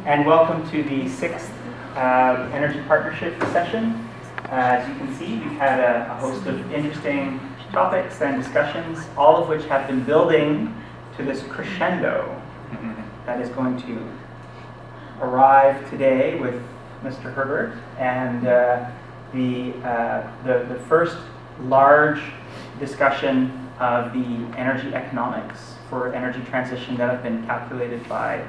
And welcome to the sixth Energy Partnership session. As you can see, we've had a host of interesting topics and discussions, all of which have been building to this crescendo that is going to arrive today with Mr. Herbert and the first large discussion of the energy economics for energy transition that have been calculated by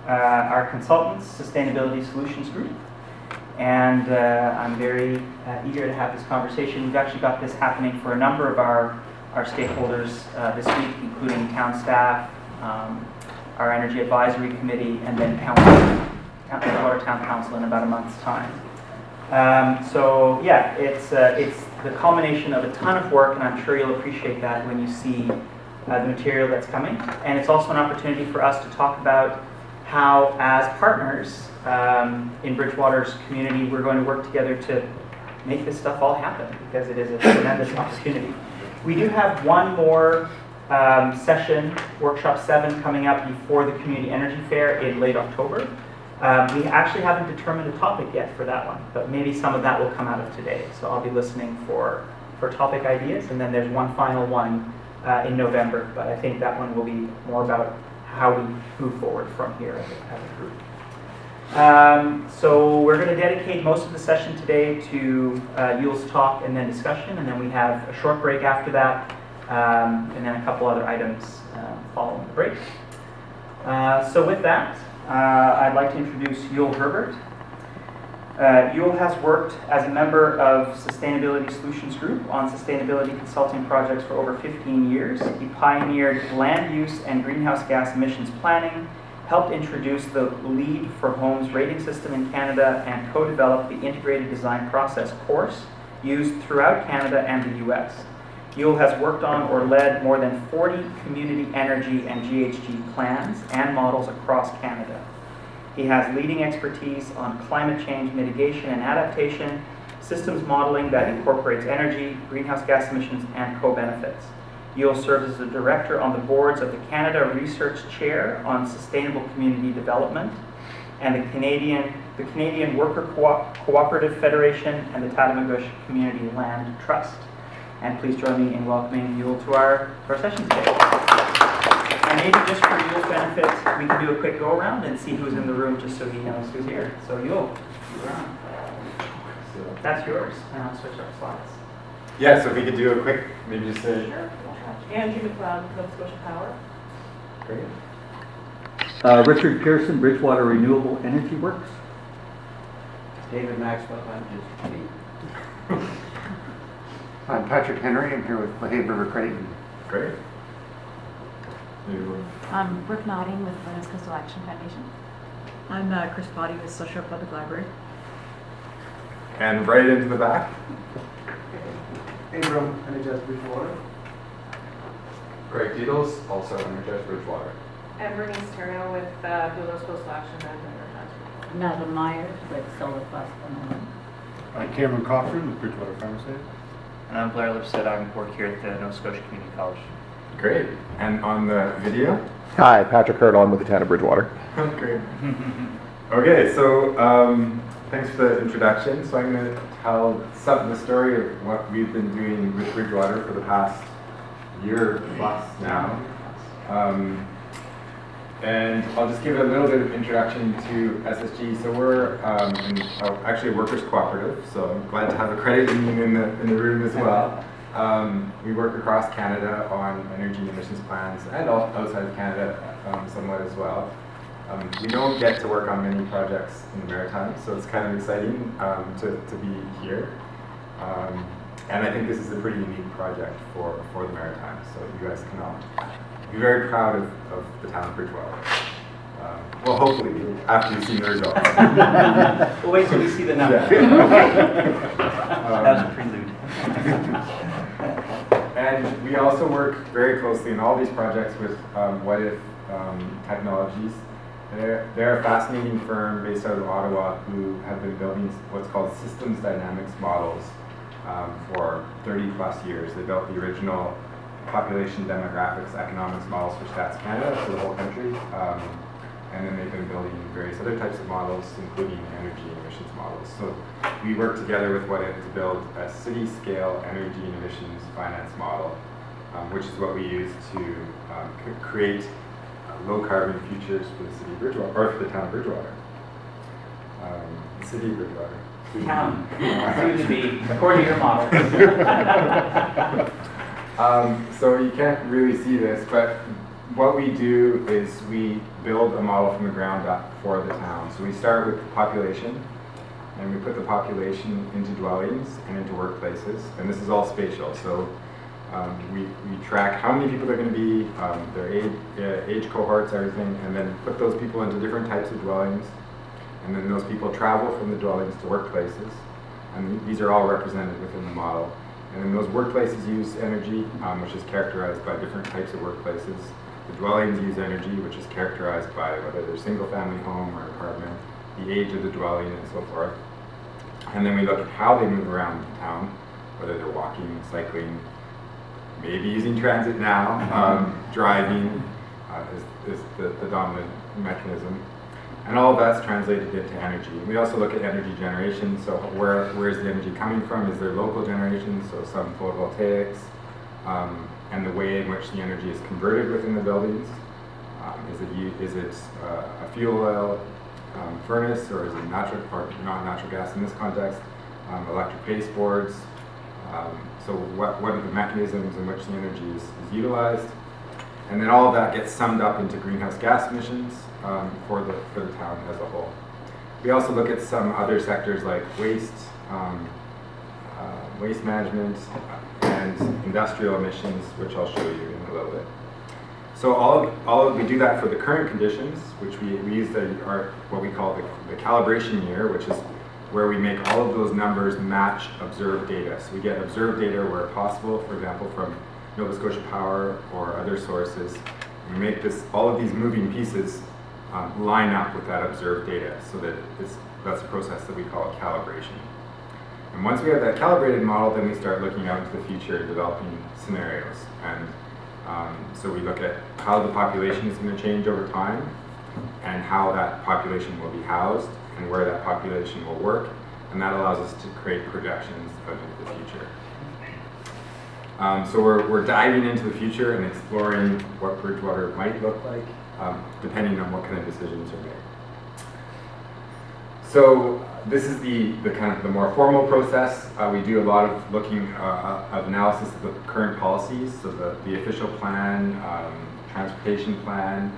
our consultants, Sustainability Solutions Group. And I'm very eager to have this conversation. We've actually got this happening for a number of our stakeholders this week, including town staff, our Energy Advisory Committee, and then Bridgewater Town Council in about a month's time. So yeah, it's the culmination of a ton of work, and I'm sure you'll appreciate that when you see the material that's coming. And it's also an opportunity for us to talk about how, as partners in Bridgewater's community, we're going to work together to make this stuff all happen, because it is a tremendous opportunity. We do have one more session, Workshop 7, coming up before the Community Energy Fair in late October. We actually haven't determined a topic yet for that one, but maybe some of that will come out of today. So I'll be listening for topic ideas, and then there's one final one in November, but I think that one will be more about how we move forward from here as a group. So we're going to dedicate most of the session today to Yuill's talk and then discussion, and then we have a short break after that, and then a couple other items following the break. So with that, I'd like to introduce Yuill Herbert. Yuill has worked as a member of Sustainability Solutions Group on sustainability consulting projects for over 15 years. He pioneered land use and greenhouse gas emissions planning, helped introduce the LEED for Homes rating system in Canada, and co-developed the Integrated Design Process course used throughout Canada and the US. Yuill has worked on or led more than 40 community energy and GHG plans and models across Canada. He has leading expertise on climate change mitigation and adaptation, systems modeling that incorporates energy, greenhouse gas emissions, and co-benefits. Yuill serves as a director on the boards of the Canada Research Chair on Sustainable Community Development and the Canadian Worker Cooperative Federation and the Tatamagouche Community Land Trust. And please join me in welcoming Yuill to our session today. And maybe just for Yuill's benefit, we can do a quick go around and see who's in the room, just so he knows who's here. So Yuill, you're on. That's yours, and I'll switch our slides. Yeah, so if we could do a quick, maybe just say. Sure. Angie McLeod, Nova Scotia Power. Great. Richard Pearson, Bridgewater Renewable Energy Works. David Maxwell, I'm Patrick Henry. I'm here with Lahade River Creighton. Great. I'm Brooke Notting with the North Coastal Action Foundation. I'm Chris Body with Social Public Library. And right into the back. Abram, Energized Bridgewater. Greg Deedles, also Energized Bridgewater. And Bernice Terno with the North Coastal Action and Madeline Myers with Solar Plus. I'm Cameron Cochran with Bridgewater Pharmacy. And I'm Blair Lipstead. I'm work here at the Nova Scotia Community College. Great. And on the video? Hi, Patrick Hurd, I'm with the town of Bridgewater. Great. Okay, so thanks for the introduction. So I'm going to tell the story of what we've been doing with Bridgewater for the past year plus now. And I'll just give a little bit of introduction to SSG. So we're actually a workers cooperative, so I'm glad to have a credit union in the room as well. We work across Canada on energy emissions plans and outside of Canada somewhat as well. We don't get to work on many projects in the Maritimes, so it's kind of exciting to be here. And I think this is a pretty unique project for the Maritimes, so you guys can all be very proud of the town of Bridgewater. Well, hopefully, after you've seen the results. We'll wait till we see the numbers. That was a prelude. And we also work very closely in all these projects with What If Technologies. They're a fascinating firm based out of Ottawa who have been building what's called systems dynamics models for 30 plus years. They built the original population demographics economics models for Stats Canada for the whole country. and then they've been building various other types of models, including energy and emissions models. So we work together with WHAT to build a city-scale energy and emissions finance model, which is what we use to create low-carbon futures for the city of Bridgewater, or for the town of Bridgewater. The city of Bridgewater. Town, soon to be, according to your model. So you can't really see this, but what we do is we build a model from the ground up for the town. So we start with the population, and we put the population into dwellings and into workplaces, and this is all spatial. So we track how many people are going to be, their age cohorts, everything, and then put those people into different types of dwellings. And then those people travel from the dwellings to workplaces. And these are all represented within the model. And then those workplaces use energy, which is characterized by different types of workplaces. The dwellings use energy, which is characterized by whether they're single-family home or apartment, the age of the dwelling, and so forth. And then we look at how they move around town, whether they're walking, cycling, maybe using transit now, driving is the dominant mechanism. And all of that's translated into energy. We also look at energy generation, so where is the energy coming from? Is there local generation, so some photovoltaics, and the way in which the energy is converted within the buildings. Is it a fuel oil furnace, or is it natural, or not natural gas in this context? Electric baseboards. So what are the mechanisms in which the energy is utilized? And then all of that gets summed up into greenhouse gas emissions for the town as a whole. We also look at some other sectors like waste, waste management, and industrial emissions, which I'll show you in a little bit. So we do that for the current conditions, which we use what we call the calibration year, which is where we make all of those numbers match observed data. So we get observed data where possible, for example, from Nova Scotia Power or other sources. We make all of these moving pieces line up with that observed data, so that that's a process that we call calibration. And once we have that calibrated model, then we start looking out into the future and developing scenarios. And so we look at how the population is going to change over time, and how that population will be housed, and where that population will work, and that allows us to create projections out into the future. So we're diving into the future and exploring what Bridgewater might look like, depending on what kind of decisions are made. So this is the kind of the more formal process. We do a lot of looking of analysis of the current policies, so the official plan, transportation plan,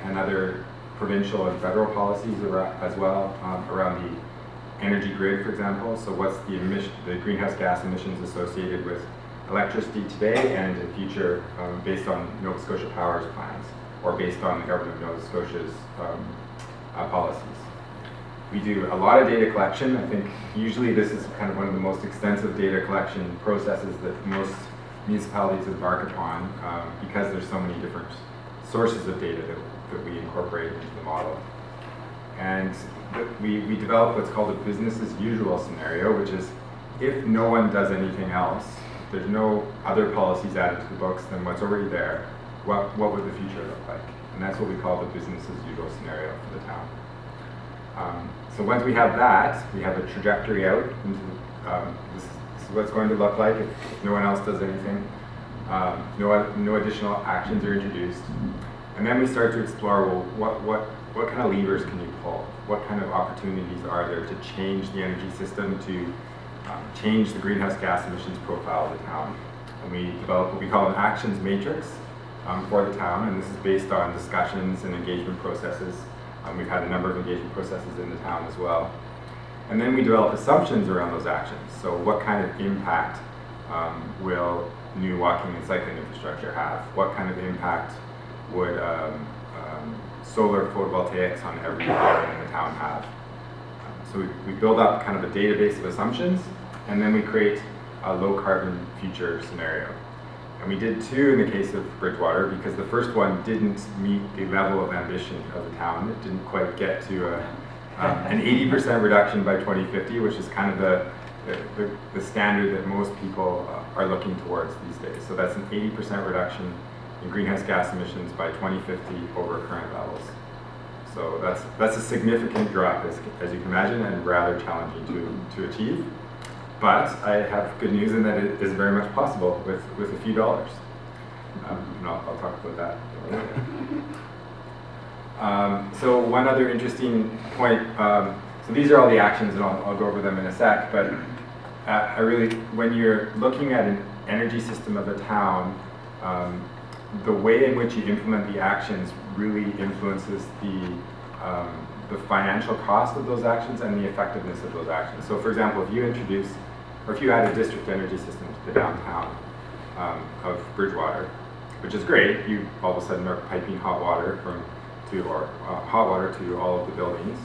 and other provincial and federal policies as well around the energy grid, for example. So what's the greenhouse gas emissions associated with electricity today and in future, based on Nova Scotia Power's plans, or based on the government of Nova Scotia's policies. We do a lot of data collection. I think usually this is kind of one of the most extensive data collection processes that most municipalities embark upon, because there's so many different sources of data that we incorporate into the model. And we develop what's called a business as usual scenario, which is if no one does anything else, if there's no other policies added to the books than what's already there, what would the future look like? And that's what we call the business as usual scenario for the town. So once we have that, we have a trajectory out into this is what it's going to look like if no one else does anything. No additional actions are introduced. And then we start to explore, well, what kind of levers can you pull? What kind of opportunities are there to change the energy system, to change the greenhouse gas emissions profile of the town? And we develop what we call an actions matrix for the town, and this is based on discussions and engagement processes. We've had a number of engagement processes in the town as well. And then we develop assumptions around those actions. So what kind of impact will new walking and cycling infrastructure have? What kind of impact would solar photovoltaics on every building in the town have? So we build up kind of a database of assumptions, and then we create a low carbon future scenario. And we did two in the case of Bridgewater, because the first one didn't meet the level of ambition of the town. It didn't quite get to an 80% reduction by 2050, which is kind of the standard that most people are looking towards these days. So that's an 80% reduction in greenhouse gas emissions by 2050 over current levels. So that's a significant drop, as you can imagine, and rather challenging to achieve. But I have good news in that it is very much possible with a few dollars. And I'll talk about that later. So one other interesting point, so these are all the actions, and I'll go over them in a sec, but when you're looking at an energy system of a town, the way in which you implement the actions really influences the financial cost of those actions and the effectiveness of those actions. So for example, if you add a district energy system to the downtown of Bridgewater, which is great, you all of a sudden are piping hot water to all of the buildings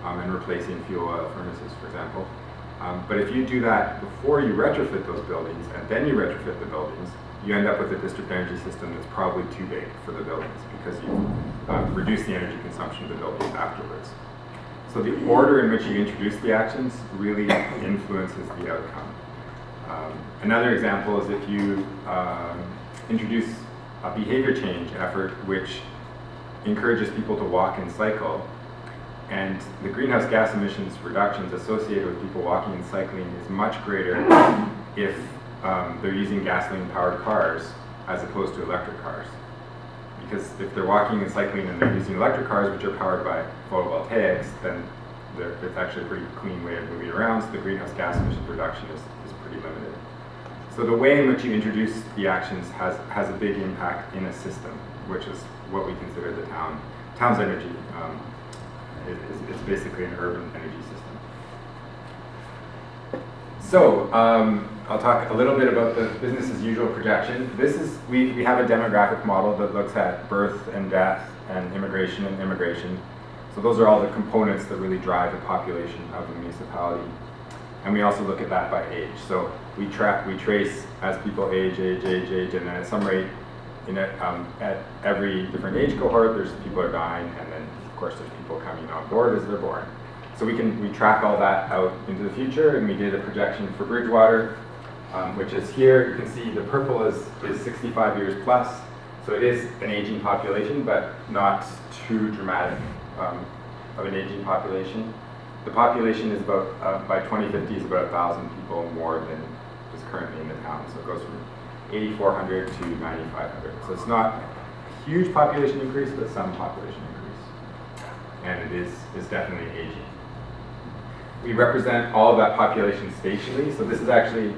and replacing fuel oil furnaces, for example. But if you do that before you retrofit those buildings and then you retrofit the buildings, you end up with a district energy system that's probably too big for the buildings because you reduce the energy consumption of the buildings afterwards. So the order in which you introduce the actions really influences the outcome. Another example is if you introduce a behavior change effort which encourages people to walk and cycle, and the greenhouse gas emissions reductions associated with people walking and cycling is much greater if they're using gasoline-powered cars as opposed to electric cars. Because if they're walking and cycling and they're using electric cars, which are powered by photovoltaics, then it's actually a pretty clean way of moving around, so the greenhouse gas emissions reduction is pretty limited. So the way in which you introduce the actions has a big impact in a system, which is what we consider the town's energy. It's basically an urban energy system. So I'll talk a little bit about the business as usual projection. We have a demographic model that looks at birth and death and immigration and immigration. So those are all the components that really drive the population of a municipality. And we also look at that by age. So we trace as people age, and then at some rate, at every different age cohort, there's people are dying, and then of course there's people coming on board as they're born. So we track all that out into the future, and we did a projection for Bridgewater, which is here. You can see the purple is 65 years plus, so it is an aging population, but not too dramatic of an aging population. The population is about, by 2050, is about 1,000 people more than is currently in the town. So it goes from 8,400 to 9,500. So it's not a huge population increase, but some population increase. And it is definitely aging. We represent all of that population spatially. So this is actually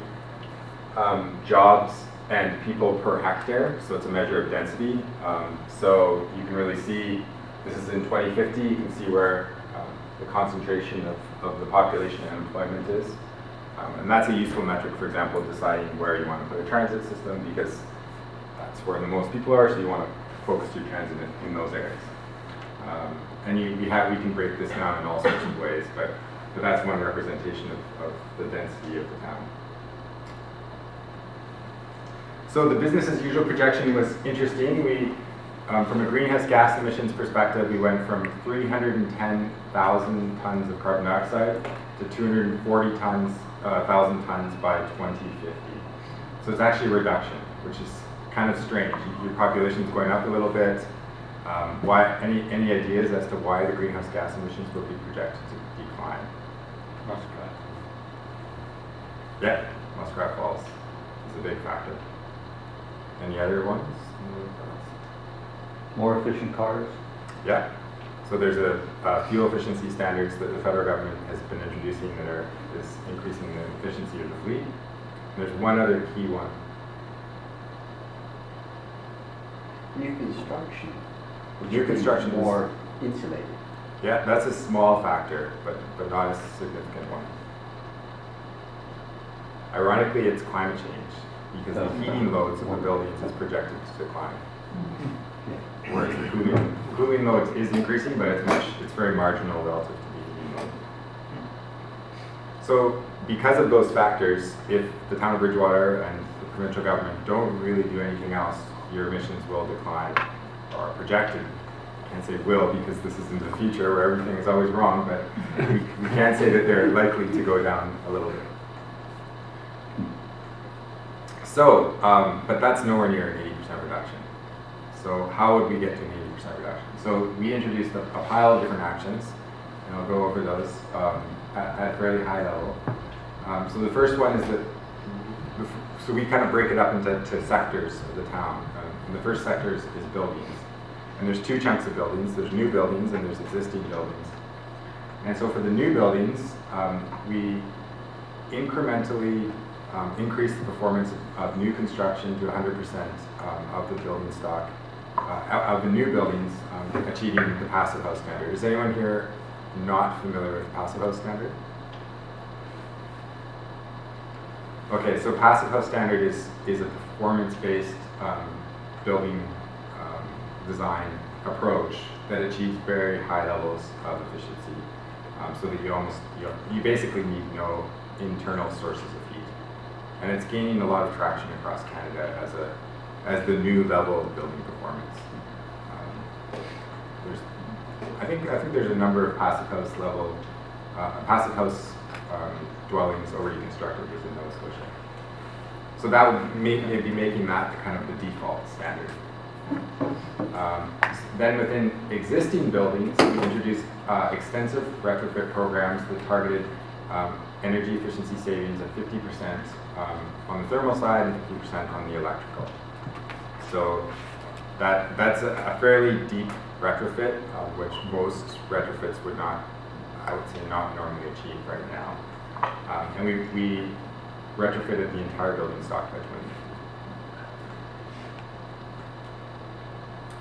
jobs and people per hectare. So it's a measure of density. So you can really see, this is in 2050, you can see where the concentration of the population and employment is. And that's a useful metric, for example, deciding where you want to put a transit system, because that's where the most people are, so you want to focus your transit in those areas. And we can break this down in all sorts of ways, but that's one representation of the density of the town. So the business as usual projection was interesting. From a greenhouse gas emissions perspective, we went from 310,000 tons of carbon dioxide to 240,000 tons by 2050. So it's actually a reduction, which is kind of strange. Your population is going up a little bit. Any ideas as to why the greenhouse gas emissions will be projected to decline? Muskrat. Yeah, Muskrat Falls is a big factor. Any other ones? More efficient cars? Yeah. So there's a fuel efficiency standards that the federal government has been introducing that is increasing the efficiency of the fleet. And there's one other key one. New construction. New construction is more insulated. Yeah, that's a small factor, but not a significant one. Ironically, it's climate change, because the heating loads of the buildings is projected to decline. Whereas the cooling load is increasing, but it's very marginal relative to the heating load. So because of those factors, if the town of Bridgewater and the provincial government don't really do anything else, your emissions will decline, or projected. I can't say will, because this is in the future where everything is always wrong, but we can say that they're likely to go down a little bit. So, but that's nowhere near an 80% reduction. So how would we get to an 80% reduction? So we introduced a pile of different actions, and I'll go over those at a fairly high level. So the first one is that, so we kind of break it up into sectors of the town. And the first sector is buildings. And there's two chunks of buildings. There's new buildings and there's existing buildings. And so for the new buildings, we incrementally increase the performance of new construction to 100% of the building stock, of the new buildings achieving the passive house standard. Is anyone here not familiar with the passive house standard? Okay, so passive house standard is a performance-based building design approach that achieves very high levels of efficiency, so that you basically need no internal sources of heat, and it's gaining a lot of traction across Canada as the new level of building performance. I think there's a number of passive house dwellings already constructed within Nova Scotia. So that would be making that kind of the default standard. Then within existing buildings, we introduced extensive retrofit programs that targeted energy efficiency savings of 50% on the thermal side and 50% on the electrical. So that's a fairly deep retrofit, which most retrofits would not, I would say, not normally achieve right now. And we retrofitted the entire building stock by 2050.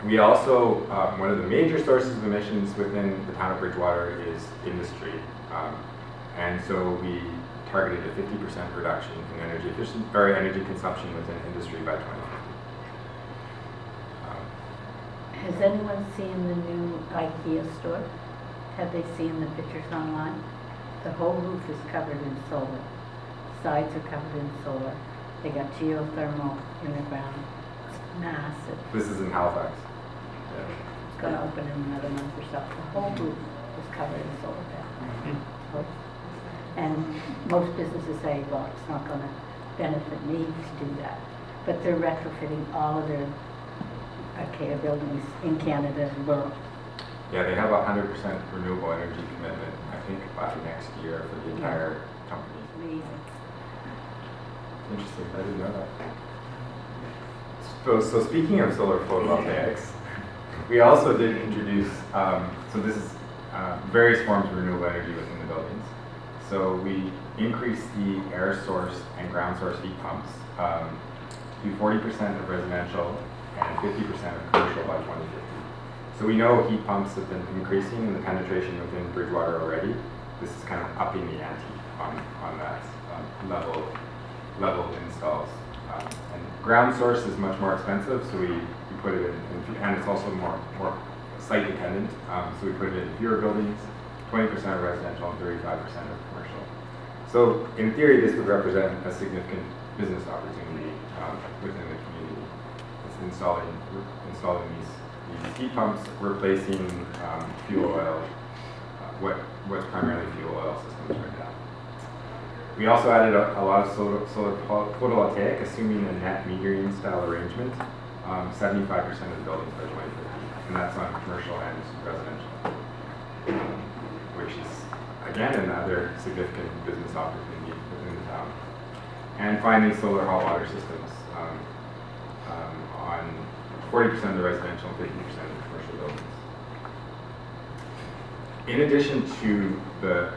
We also, one of the major sources of emissions within the town of Bridgewater is industry. And so we targeted a 50% reduction in energy consumption within industry by 2050. Has anyone seen the new IKEA store? Have they seen the pictures online? The whole roof is covered in solar. Sides are covered in solar. They got geothermal in the ground. It's massive. This is in Halifax. It's going to open in another month or so. The whole roof is covered in solar panels. And most businesses say, well, it's not going to benefit me to do that. But they're retrofitting all of their IKEA buildings in Canada and world. Yeah, they have a 100% renewable energy commitment, I think, by next year for the entire company. Amazing. Interesting, I didn't know that. So speaking of solar photovoltaics, we also did introduce, so this is various forms of renewable energy within the buildings. So we increased the air source and ground source heat pumps to 40% of residential and 50% of commercial by 2050. So we know heat pumps have been increasing in the penetration within Bridgewater already. This is kind of upping the ante on that level of installs. And ground source is much more expensive, so we put it in, and it's also more site dependent. So we put it in fewer buildings, 20% of residential and 35% of commercial. So in theory, this would represent a significant business opportunity within the community. It's installing these heat pumps, replacing fuel oil, what's primarily fuel oil systems right now. We also added a lot of solar photovoltaic, assuming a net metering style arrangement, 75% of the buildings by 2050, and that's on commercial and residential, which is, again, another significant business opportunity within the town. And finally, solar hot water systems on 40% of the residential and 50% of the commercial buildings. In addition to the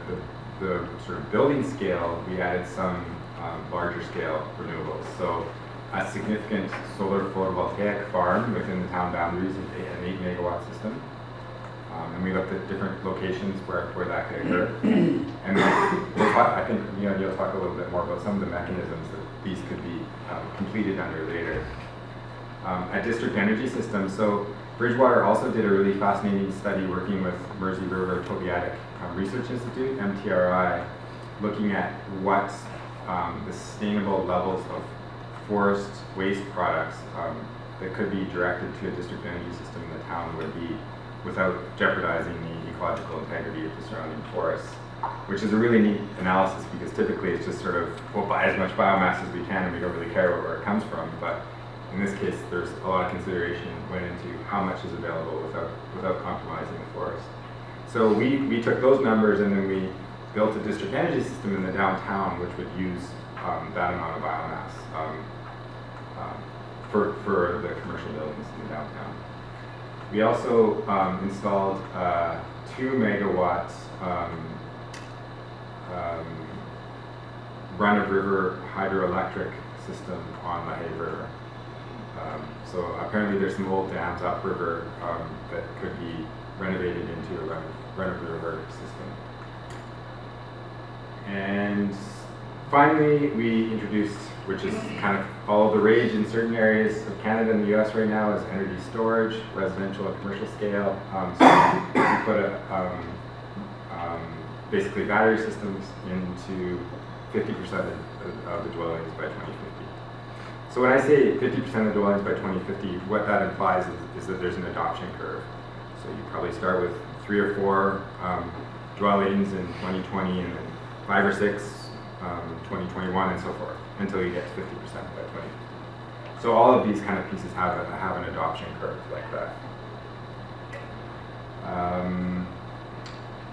sort of building scale, we added some larger scale renewables. So a significant solar photovoltaic farm within the town boundaries, an 8 megawatt system. And we looked at different locations where that could occur. And I think you'll talk a little bit more about some of the mechanisms that these could be completed under later. A district energy system. So Bridgewater also did a really fascinating study working with Mersey River Tobiatic Research Institute, MTRI, looking at what the sustainable levels of forest waste products that could be directed to a district energy system in the town would be without jeopardizing the ecological integrity of the surrounding forests, which is a really neat analysis because typically it's just sort of, we'll buy as much biomass as we can and we don't really care where it comes from. But in this case, there's a lot of consideration went into how much is available without compromising the forest. So we took those numbers and then we built a district energy system in the downtown which would use that amount of biomass for the commercial buildings in the downtown. We also installed 2 megawatts run-of-river hydroelectric system on the Hay River. So apparently there's some old dams upriver that could be renovated into a run-of-river system. And finally, we introduced, which is kind of all the rage in certain areas of Canada and the US right now, is energy storage, residential and commercial scale. So we put basically battery systems into 50% of the dwellings by 2050. So when I say 50% of the dwellings by 2050, what that implies is that there's an adoption curve. So you probably start with 3 or 4 dwellings in 2020, and then 5 or 6 2021, and so forth, until you get to 50% by 2050. So all of these kind of pieces have an adoption curve like that.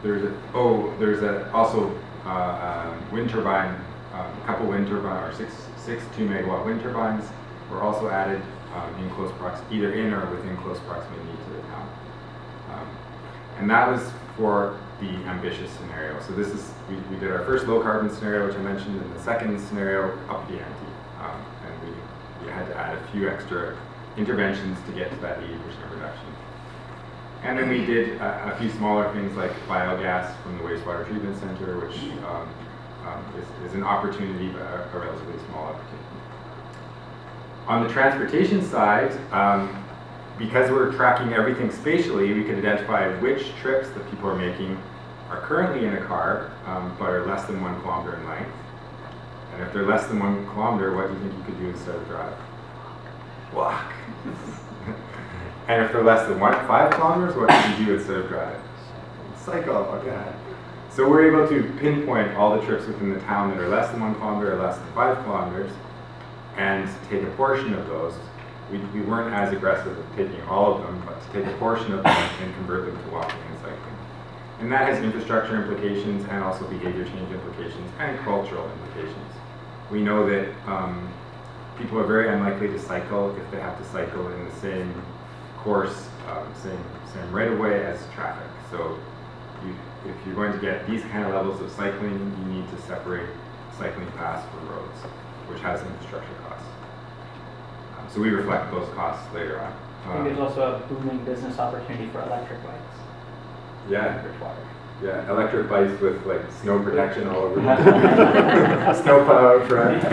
There's also wind turbine, a couple wind turbine, or six 2 megawatt wind turbines were also added in close proximity, either in or within close proximity to the town. And that was for the ambitious scenario. So this is, we did our first low carbon scenario, which I mentioned, and the second scenario, up the ante. And we had to add a few extra interventions to get to that 80% reduction. And then we did a few smaller things like biogas from the wastewater treatment center, which is an opportunity, but a relatively small opportunity. On the transportation side, because we're tracking everything spatially, we can identify which trips that people are making are currently in a car, but are less than 1 kilometer in length. And if they're less than 1 kilometer, what do you think you could do instead of drive? Walk. And if they're less than 5 kilometers, what could you do instead of drive? Cycle. Okay. So we're able to pinpoint all the trips within the town that are less than 1 kilometer or less than 5 kilometers, and take a portion of those. We weren't as aggressive at taking all of them, but to take a portion of them and convert them to walking and cycling. And that has infrastructure implications and also behavior change implications and cultural implications. We know that people are very unlikely to cycle if they have to cycle in the same course, same right of way as traffic. So if you're going to get these kind of levels of cycling, you need to separate cycling paths from roads, which has infrastructure costs. So we reflect those costs later on. I think there's also a booming business opportunity for electric bikes. Yeah. Bridgewater. Yeah, electric bikes with like snow protection all over them. Snow plow out front.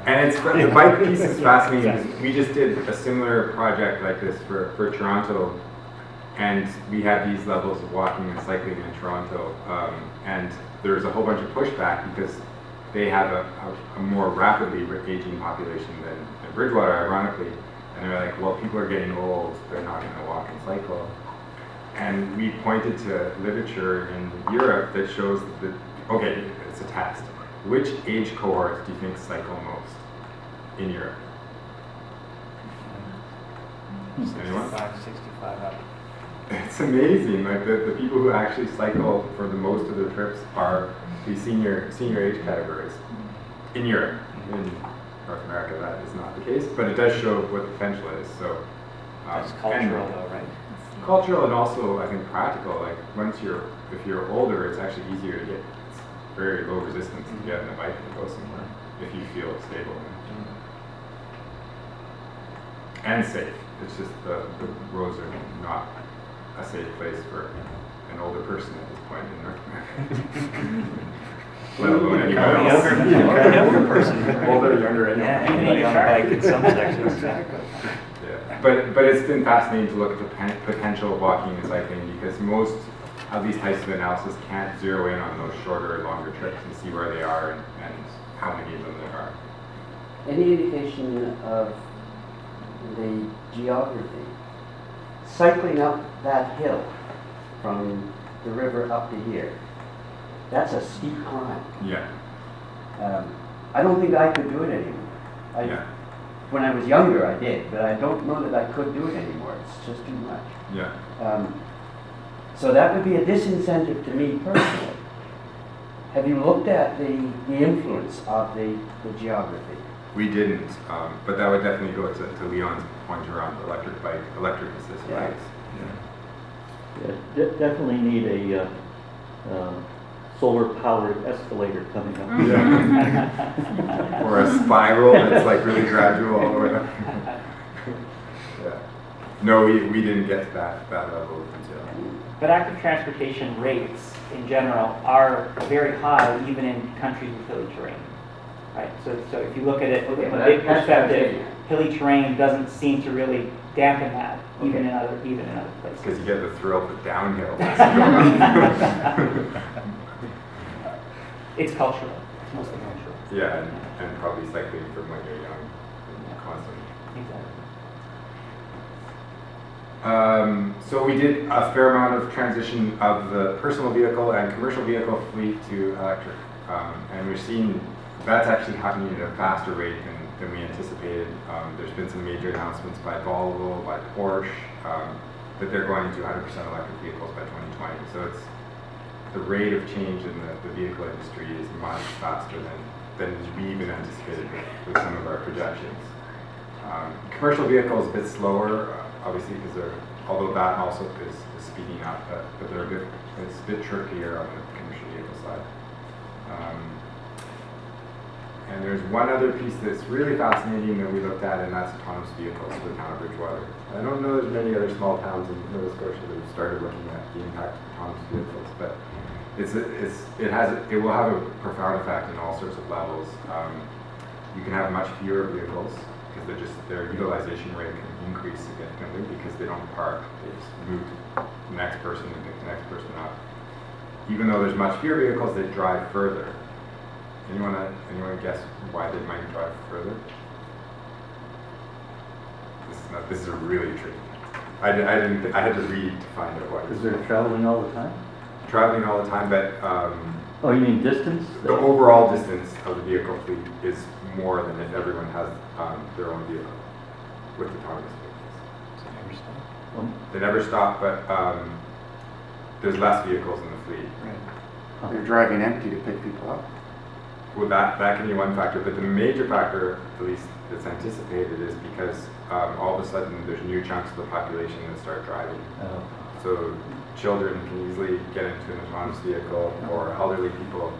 And the bike piece is fascinating because we just did a similar project like this for Toronto, and we had these levels of walking and cycling in Toronto, and there was a whole bunch of pushback because they have a more rapidly aging population than Bridgewater, ironically, and they're like, well, people are getting old, they're not going to walk and cycle. And we pointed to literature in Europe that shows that, okay, it's a test. Which age cohorts do you think cycle most in Europe? Anyone? 65 up. It's amazing. Like the people who actually cycle for the most of their trips are the senior age categories in Europe. In North America, that is not the case, but it does show what the potential is. So That's cultural, though, right? Cultural and also I think practical. Like if you're older, it's actually easier to get. It's very low resistance to get on a bike and go somewhere if you feel stable and safe. It's just the roads are not a safe place for an older person at this point in North America. Let alone anyone else. Younger person. Older, younger, Yeah, anybody on a bike in some sections. Exactly. Yeah, but it's been fascinating to look at the potential of walking and cycling because most of these types of analysis can't zero in on those shorter or longer trips and see where they are and how many of them there are. Any indication of the geography? Cycling up that hill from the river up to here, that's a steep climb. Yeah. I don't think I could do it anymore. Yeah. When I was younger, I did, but I don't know that I could do it anymore. It's just too much. Yeah. So that would be a disincentive to me personally. Have you looked at the influence of the geography? We didn't, but that would definitely go to Leon's point around the electric assist Yeah. bikes. Yeah, definitely need a solar-powered escalator coming up. Yeah. Or a spiral that's like really gradual. Or yeah. No, we didn't get to that level of detail. But active transportation rates in general are very high even in countries with hilly terrain. Right? So if you look at it from a big perspective, hilly terrain doesn't seem to really dampen that even in other places. Because you get the thrill of the downhill. It's cultural. It's mostly cultural. Yeah, and probably cycling from when you're young, constantly. Exactly. So we did a fair amount of transition of the personal vehicle and commercial vehicle fleet to electric. And we're seeing that's actually happening at a faster rate than we anticipated. There's been some major announcements by Volvo, by Porsche, that they're going to 100% electric vehicles by 2020. So it's the rate of change in the vehicle industry is much faster than we even anticipated with some of our projections. Commercial vehicles a bit slower, obviously, because although that also is speeding up, but it's a bit trickier on the commercial vehicle side. And there's one other piece that's really fascinating that we looked at, and that's autonomous vehicles for the town of Bridgewater. I don't know there's many other small towns in Nova Scotia that have started looking at the impact of autonomous vehicles, but it will have a profound effect in all sorts of levels. You can have much fewer vehicles because their utilization rate can increase significantly because they don't park. They just move to the next person and pick the next person up. Even though there's much fewer vehicles, they drive further. Anyone guess why they might drive further? This is a really tricky. I had to read to find out what. Because they're traveling all the time? Traveling all the time, but Oh, you mean distance? the overall distance of the vehicle fleet is more than if everyone has their own vehicle with autonomous vehicles. They never stop, but there's less vehicles in the fleet. They're driving empty to pick people up. Well, that can be one factor, but the major factor, at least that's anticipated, is because all of a sudden there's new chunks of the population that start driving. Oh. So children can easily get into an autonomous vehicle, or elderly people.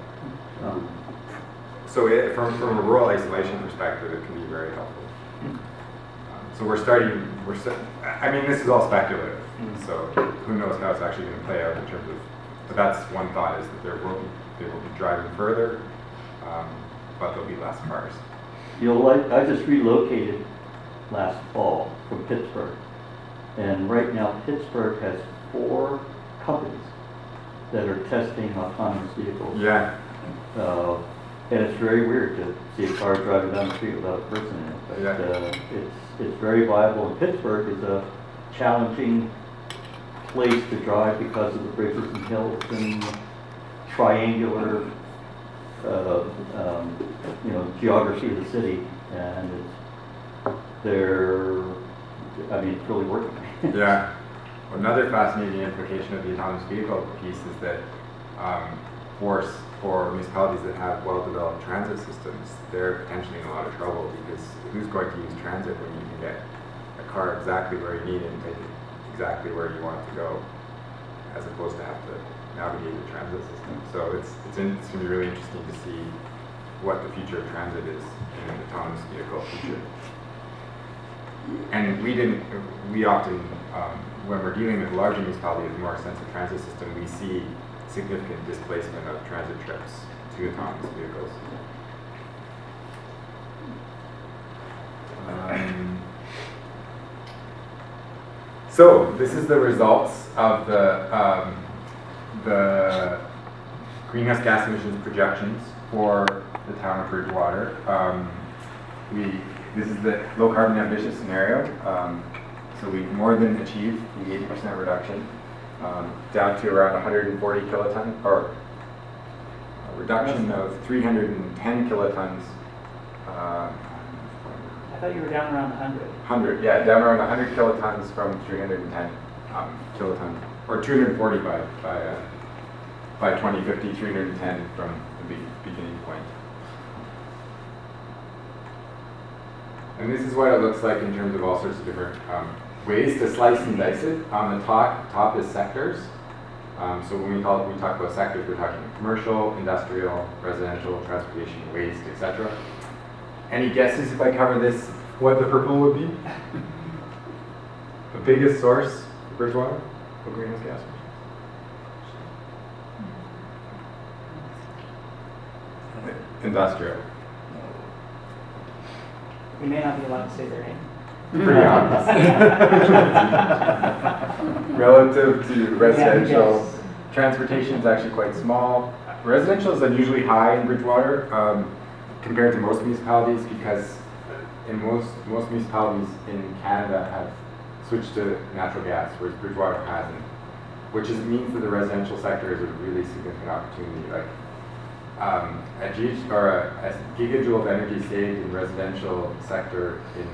So from a rural isolation perspective, it can be very helpful. So I mean, this is all speculative, so who knows how it's actually going to play out in terms of, but that's one thought, is that they will be driving further, but there'll be less cars. I just relocated last fall from Pittsburgh. And right now Pittsburgh has 4 companies that are testing autonomous vehicles. Yeah. And it's very weird to see a car driving down the street without a person in it. But Yeah. it's very viable. And Pittsburgh is a challenging place to drive because of the bridges and hills and triangular geography of the city. And it's really working. Yeah. Another fascinating implication of the autonomous vehicle piece is that for municipalities that have well-developed transit systems, they're potentially in a lot of trouble, because who's going to use transit when you can get a car exactly where you need it and take it exactly where you want it to go, as opposed to have to navigate the transit system. So it's going to be really interesting to see what the future of transit is in an autonomous vehicle future. And we often, when we're dealing with larger municipalities with more extensive transit system, we see significant displacement of transit trips to autonomous vehicles. So this is the results of the greenhouse gas emissions projections for the town of Bridgewater. This is the low carbon ambitious scenario. So we more than achieved the 80% reduction, down to around 140 kilotons, or a reduction of 310 kilotons, thought you were down around 100. 100, yeah, down around 100 kilotons from 310 kilotons, or 240 by 2050, 310 from the beginning point. And this is what it looks like in terms of all sorts of different ways to slice and dice it. On the top is sectors. So when we talk about sectors, we're talking commercial, industrial, residential, transportation, waste, etc. Any guesses if I cover this, what the purple would be? The biggest source of Bridgewater for greenhouse gas emissions? Industrial. We may not be allowed to say their name. Pretty obvious. Relative to residential, yes. transportation is actually quite small. Residential is unusually high in Bridgewater compared to most municipalities, because in most municipalities in Canada have switched to natural gas, whereas Bridgewater hasn't, which means that the residential sector is a really significant opportunity. Like a gigajoule of energy saved in residential sector in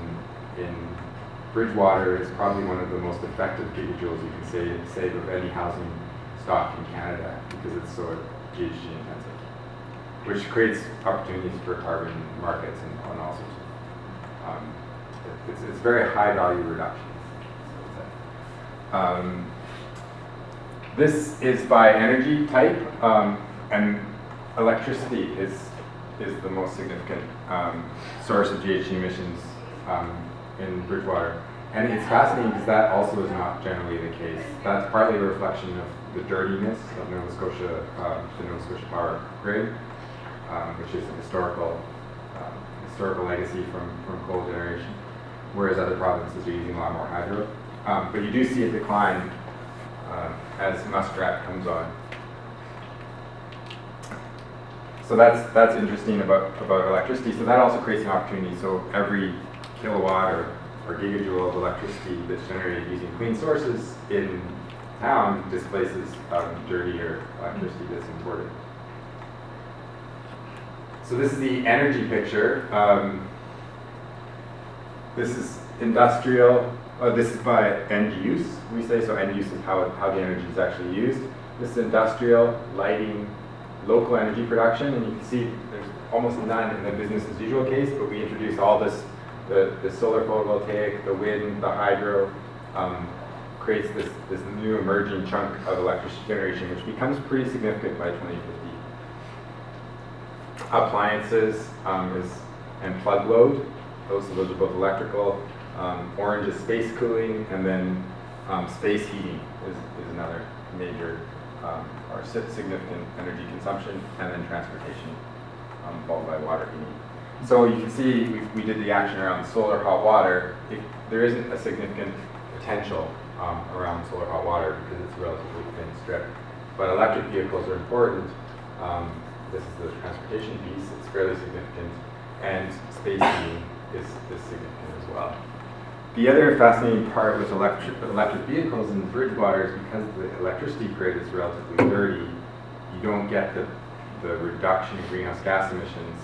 Bridgewater is probably one of the most effective gigajoules you can save of any housing stock in Canada, because it's so GHG intensive, which creates opportunities for carbon markets and all sorts of. It's very high value reduction. This is by energy type, and electricity is the most significant source of GHG emissions in Bridgewater. And it's fascinating because that also is not generally the case. That's partly a reflection of the dirtiness of Nova Scotia, the Nova Scotia power grid, which is a historical legacy from coal generation, whereas other provinces are using a lot more hydro. But you do see a decline as Muskrat comes on. So that's interesting about electricity. So that also creates an opportunity. So every kilowatt or gigajoule of electricity that's generated using clean sources in town displaces dirtier electricity that's imported. So this is the energy picture. This is industrial. This is by end use, we say. So end use is how the energy is actually used. This is industrial, lighting, local energy production, and you can see there's almost none in the business as usual case, but we introduced all this, the solar photovoltaic, the wind, the hydro, creates this new emerging chunk of electricity generation, which becomes pretty significant by 2050. Appliances and plug load, those are both electrical. Orange is space cooling, and then space heating is another major or significant energy consumption, and then transportation, followed by water heating. So you can see we did the action around solar hot water. There isn't a significant potential around solar hot water because it's a relatively thin strip. But electric vehicles are important. This is the transportation piece, it's fairly significant, and space heating is significant as well. The other fascinating part with electric vehicles in Bridgewater is because the electricity grid is relatively dirty, you don't get the reduction in greenhouse gas emissions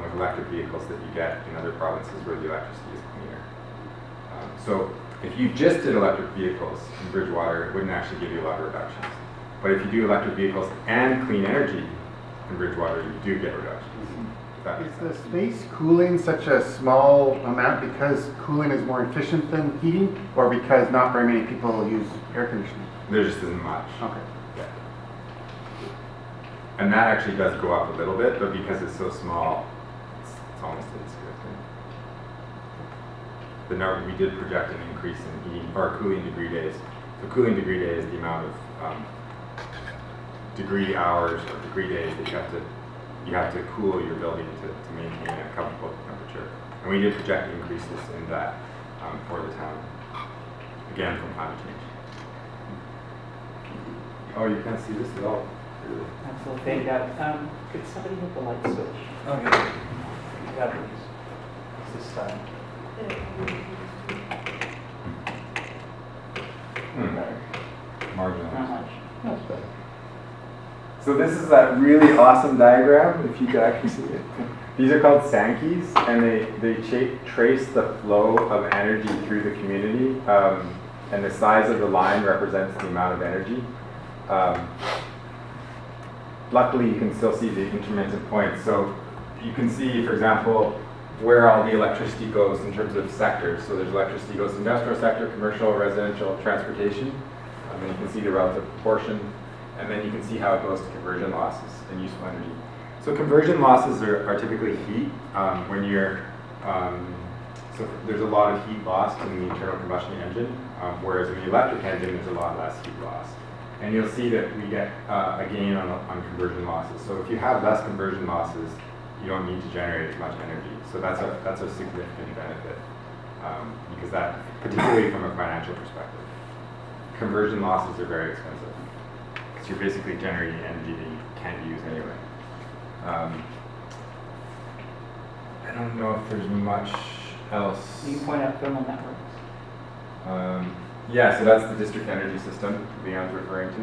with electric vehicles that you get in other provinces where the electricity is cleaner. So if you just did electric vehicles in Bridgewater, it wouldn't actually give you a lot of reductions. But if you do electric vehicles and clean energy in Bridgewater, you do get reductions. Is the space cooling such a small amount because cooling is more efficient than heating, or because not very many people use air conditioning? There just isn't much. Okay. Yeah. And that actually does go up a little bit, but because it's so small, it's almost insignificant. The number we did project an increase in heating or cooling degree days. So cooling degree day is the amount of degree hours or degree days that you have to cool your building to maintain a comfortable temperature. And we did project increases in that for the town, again from climate change. Oh, you can't see this at all. Really. That's a little faded out. Could somebody hit the light switch? Okay. Yeah, please. It's this side. Better. Marginal. Not much. That's better. So this is that really awesome diagram, if you could actually see it. These are called Sankeys, and they trace the flow of energy through the community, and the size of the line represents the amount of energy. Luckily, you can still see the intermittent points. So you can see, for example, where all the electricity goes in terms of sectors. So there's electricity goes to industrial sector, commercial, residential, transportation. And then you can see the relative proportion. And then you can see how it goes to conversion losses and useful energy. So conversion losses are typically heat. When you're, so there's a lot of heat lost in the internal combustion engine, whereas in the electric engine, there's a lot less heat lost. And you'll see that we get a gain on conversion losses. So if you have less conversion losses, you don't need to generate as much energy. So that's a significant benefit, because that, particularly from a financial perspective, conversion losses are very expensive. Because you're basically generating energy that you can't use anyway. I don't know if there's much else. You can point out thermal networks. Yeah, so that's the district energy system Leon's referring to.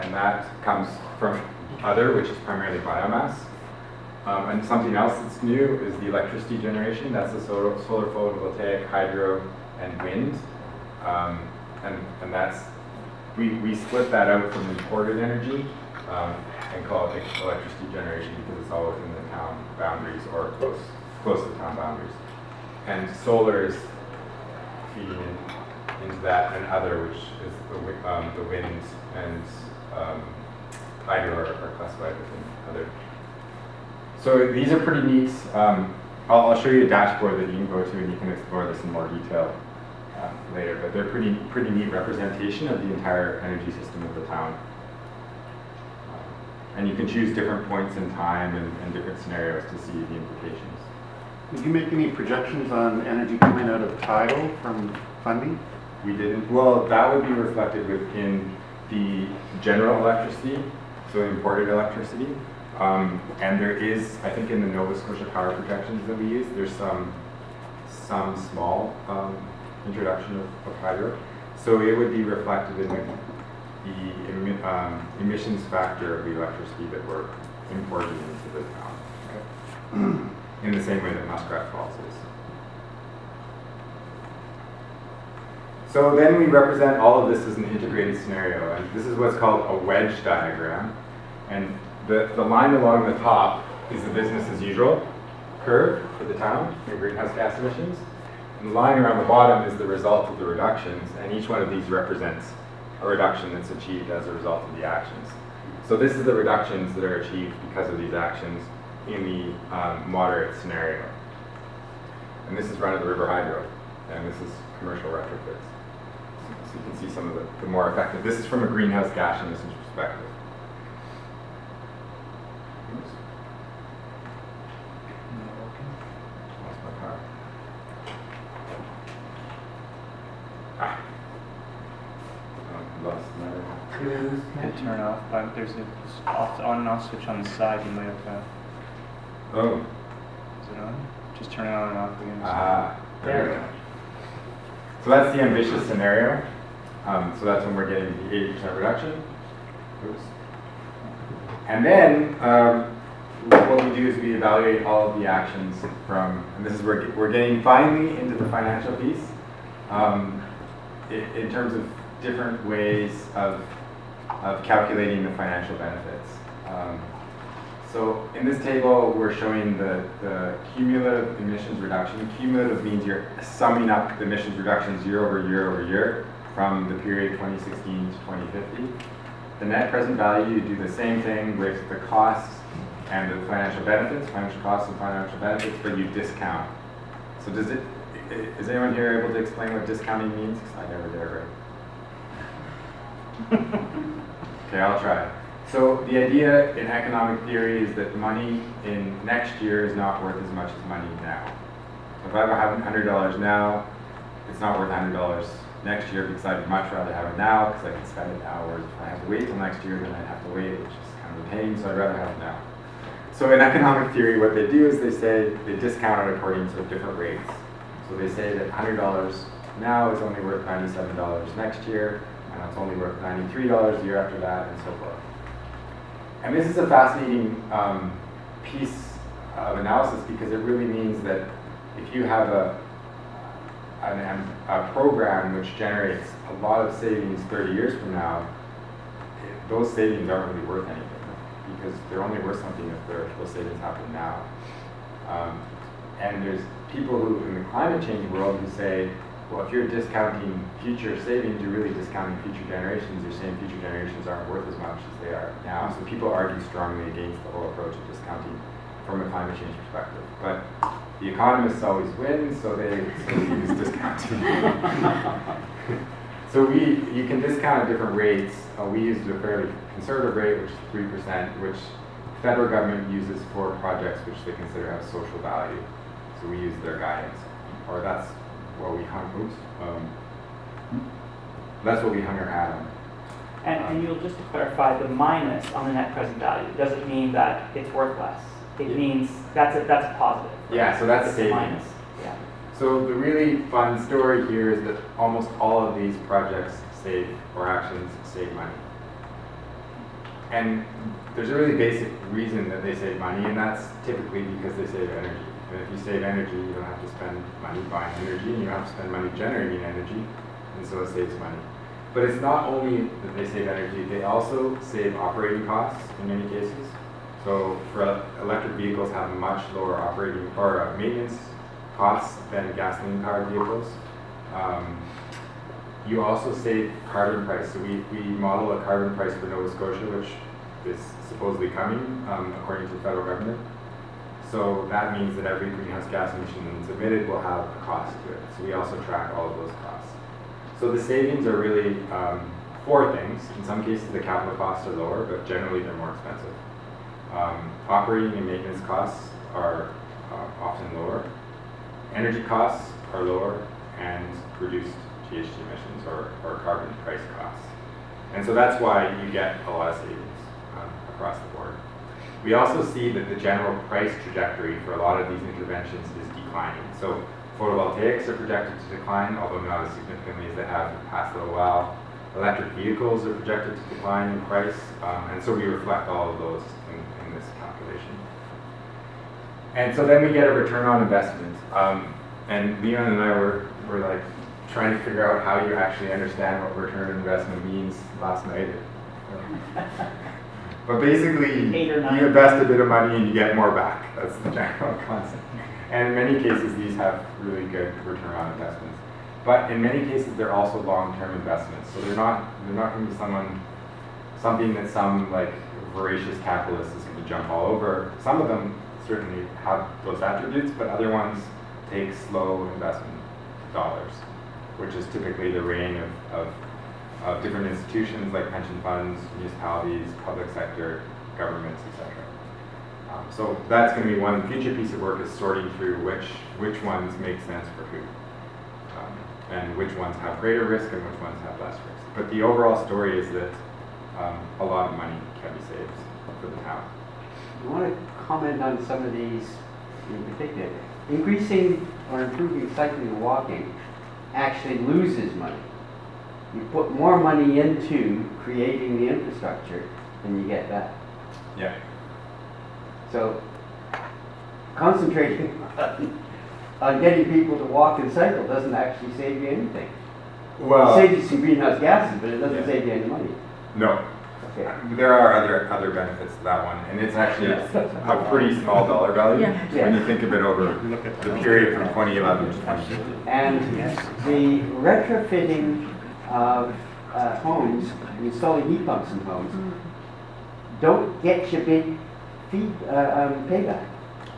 And that comes from other, which is primarily biomass. And something else that's new is the electricity generation. That's the solar photovoltaic, hydro, and wind. And that's, we split that out from imported energy and call it electricity generation because it's all within the town boundaries or close to town boundaries. And solar is feeding into that, and other, which is the wind and hydro are classified within other. So these are pretty neat. I'll show you a dashboard that you can go to and you can explore this in more detail later, but they're pretty neat representation of the entire energy system of the town. And you can choose different points in time and different scenarios to see the implications. Did you make any projections on energy coming out of tidal from funding? We didn't. Well, that would be reflected within the general electricity, so imported electricity. And there is, I think in the Nova Scotia power projections that we use, there's some small introduction of hydro. So it would be reflected in the emissions factor of the electricity that we're importing into the town. Okay. In the same way that Muskrat Falls is. So then we represent all of this as an integrated scenario, and this is what's called a wedge diagram. And the line along the top is the business as usual curve for the town in greenhouse gas emissions. And the line around the bottom is the result of the reductions, and each one of these represents a reduction that's achieved as a result of the actions. So this is the reductions that are achieved because of these actions in the moderate scenario. And this is run-of-the-river hydro, and this is commercial retrofits. So you can see some of the more effective. This is from a greenhouse gas emissions perspective. Lost my car. Lost my... Hit turn off, but there's a on and off switch on the side. You might have. Oh. Is it on? Just turn it on and off again. There we go. So that's the ambitious scenario. So that's when we're getting the 80% reduction. Oops. And then what we do is we evaluate all of the actions from, and this is where we're getting finally into the financial piece, in terms of different ways of calculating the financial benefits. So in this table, we're showing the cumulative emissions reduction. Cumulative means you're summing up the emissions reductions year over year over year from the period 2016 to 2050. The net present value, you do the same thing with the costs and the financial benefits, financial costs and financial benefits, but you discount. So is anyone here able to explain what discounting means? Because I never did, right? Okay, I'll try. So the idea in economic theory is that money in next year is not worth as much as money now. So if I have $100 now, it's not worth $100 next year because I'd much rather have it now because I can spend it now. Whereas if I have to wait till next year, then I'd have to wait, which is kind of a pain, so I'd rather have it now. So in economic theory, what they do is they say they discount it according to different rates. So they say that $100 now is only worth $97 next year, and it's only worth $93 the year after that, and so forth. And this is a fascinating piece of analysis because it really means that if you have a program which generates a lot of savings 30 years from now, those savings aren't really worth anything because they're only worth something if those savings happen now. And there's people who, in the climate change world, who say, well, if you're discounting future savings, you're really discounting future generations. You're saying future generations aren't worth as much as they are now. So people argue strongly against the whole approach of discounting from a climate change perspective. But the economists always win, so they use discounting. So you can discount at different rates. We used a fairly conservative rate, which is 3%, which the federal government uses for projects which they consider have social value. So we use their guidance, or that's what we hung. That's what we hung our hat on. And you'll just to clarify, the minus on the net present value doesn't mean that it's worth less. It means that's a positive. Right? Yeah, so that's it's savings. minus. Yeah. So the really fun story here is that almost all of these projects save, or actions save money. And there's a really basic reason that they save money, and that's typically because they save energy. And if you save energy, you don't have to spend money buying energy, and you don't have to spend money generating energy, and so it saves money. But it's not only that they save energy, they also save operating costs in many cases. So for electric vehicles have much lower operating or maintenance costs than gasoline-powered vehicles. You also save carbon price. So we model a carbon price for Nova Scotia, which is supposedly coming according to the federal government. So that means that every greenhouse gas emission that's emitted will have a cost to it. So we also track all of those costs. So the savings are really four things. In some cases the capital costs are lower, but generally they're more expensive. Operating and maintenance costs are often lower. Energy costs are lower, and reduced GHG emissions or carbon price costs. And so that's why you get a lot of savings across the board. We also see that the general price trajectory for a lot of these interventions is declining. So photovoltaics are projected to decline, although not as significantly as they have in the past little while. Electric vehicles are projected to decline in price, and so we reflect all of those in this calculation. And so then we get a return on investment. And Leon and I were like trying to figure out how you actually understand what return on investment means last night. But basically, you invest a bit of money and you get more back. That's the general concept. And in many cases, these have really good return on investments. But in many cases, they're also long-term investments. So they're not going to be something that some like voracious capitalist is going to jump all over. Some of them certainly have those attributes, but other ones take slow investment dollars, which is typically the reign of different institutions like pension funds, municipalities, public sector, governments, etc. So that's going to be one future piece of work, is sorting through which ones make sense for who, and which ones have greater risk and which ones have less risk. But the overall story is that a lot of money can be saved for the town. I want to comment on some of these in particular. Increasing or improving cycling and walking actually loses money. You put more money into creating the infrastructure than you get back. Yeah. So concentrating on getting people to walk and cycle doesn't actually save you anything. Well, It saves you some greenhouse gases, but it doesn't save you any money. No. Okay. There are other benefits to that one, and it's actually a pretty small dollar value when you think of it over the period from 2011 to 2015. And the retrofitting of homes, installing heat pumps in homes, don't get you big payback,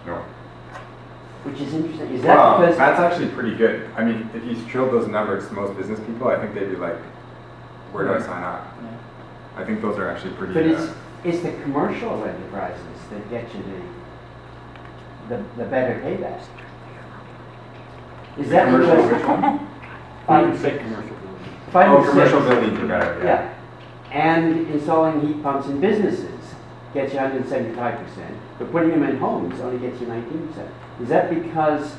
No. which is interesting. Is that Well, because that's actually pretty good. I mean, if you showed those numbers to most business people, I think they'd be like, where do I sign up? I think those are actually pretty... But it's the commercial enterprises that get you the better payback. Is that commercial, because which one? I would say commercial buildings. five Oh, and commercial six, buildings are better, yeah, and installing heat pumps in businesses gets you 175%, but putting them in homes only gets you 19%. Is that because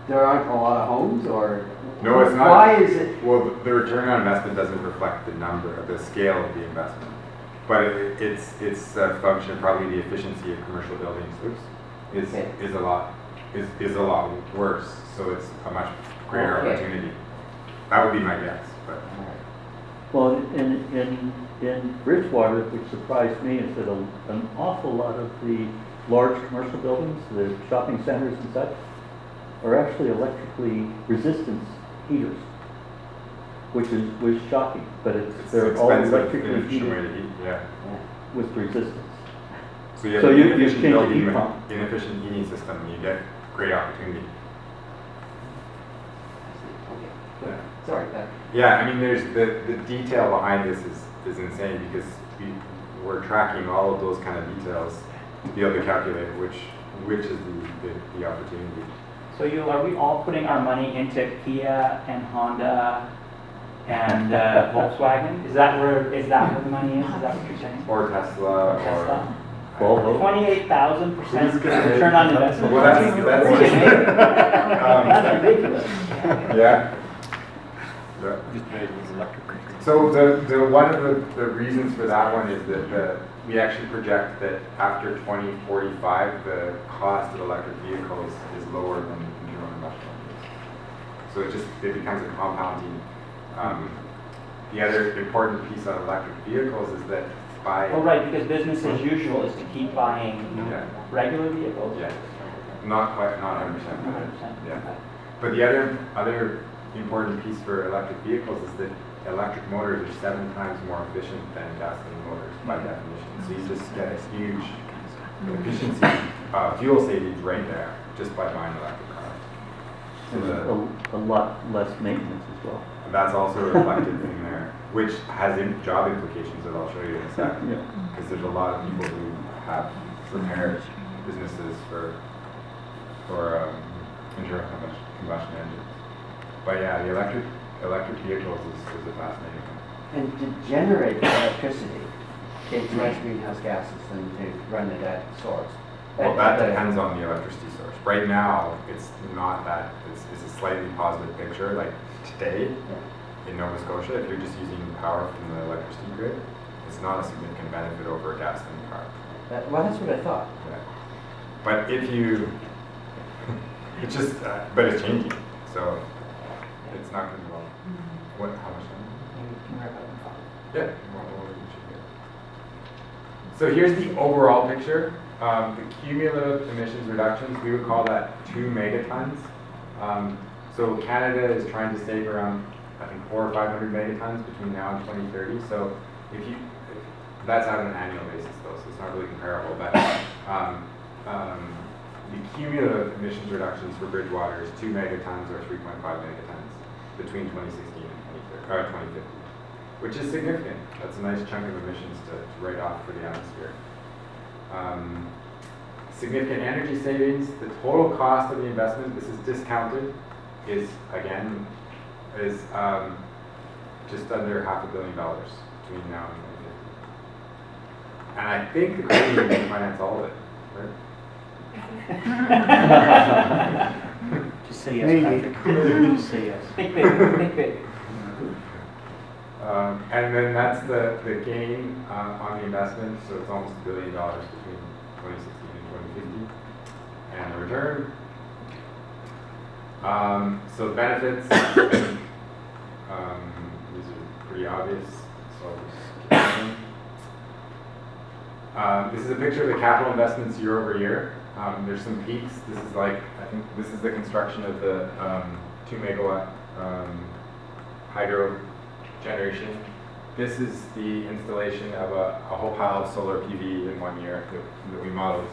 there aren't a lot of homes, or No, it's not. why is it? Well, the return on investment doesn't reflect the scale of the investment, but it's a function of probably the efficiency of commercial buildings. Oops. is Okay. is a lot worse. So it's a much greater Okay. opportunity. That would be my guess. But All right. Well, in Bridgewater, which surprised me, is that an awful lot of the large commercial buildings, the shopping centers and such, are actually electrically resistance heaters, was shocking, but it's they're all expensive, electrically inefficient way heated to heat. Yeah. with resistance. So you have So an you inefficient change the building heat with pump. inefficient heating system, and you get great opportunity. Okay, good. Yeah. Sorry, Yeah, I mean, there's the detail behind this is insane because we're tracking all of those kind of details to be able to calculate which is the opportunity. So are we all putting our money into Kia and Honda and Volkswagen? Is that where the money is? Is that what you're saying? Or Tesla, Tesla? or Volvo. 28,000% Who's gonna make- return on investment. Well, That's ridiculous. Yeah. Yeah. Just made it was electric. So the one of the reasons for that one is that we actually project that after 2045, the cost of electric vehicles is lower than internal combustion engines. So it becomes a compounding. The other important piece on electric vehicles is that by Oh, right, because business as usual is to keep buying yeah, regular vehicles. yeah, not 100%, but 100%. yeah. But the other important piece for electric vehicles is that electric motors are 7 times more efficient than gasoline motors by definition. So you just get a huge efficiency, fuel savings right there just by buying an electric car. So And a lot less maintenance as well. that's also reflected in there, which has job implications that I'll show you in a second. Yeah. Because there's a lot of people who have repaired businesses for internal combustion engines. But yeah, the electric vehicles is a fascinating one. And to generate electricity, it's less greenhouse gases than to run it at source. Well, that depends on the electricity source. Right now, it's not that, it's a slightly positive picture. Like today in Nova Scotia, if you're just using power from the electricity grid, it's not a significant benefit over a gasoline car. Well, that's what I thought. Yeah. But if you, it's just, but it's changing. So it's not going to be well. What, how much time? Yeah. So here's the overall picture. The cumulative emissions reductions, we would call that 2 megatons. So Canada is trying to save around, I think, 400 or 500 megatons between now and 2030. So that's on an annual basis though, so it's not really comparable. But the cumulative emissions reductions for Bridgewater is 2 megatons or 3.5 megatons between 2016 and 2050, which is significant. That's a nice chunk of emissions to write off for the atmosphere. Significant energy savings. The total cost of the investment, this is discounted, is again just under $500 million between now and 2050. And I think the Canadian can finance all of it, right? Just say yes, Maybe. Patrick. Just say yes. Think big, think big. And then that's the gain on the investment, so it's almost $1 billion between 2016 and 2050. And the return. So the benefits, these are pretty obvious, so I'll just keep going. This is a picture of the capital investments year over year. There's some peaks. This is I think this is the construction of the 2 megawatt hydro generation. This is the installation of a whole pile of solar PV in 1 year that we modeled.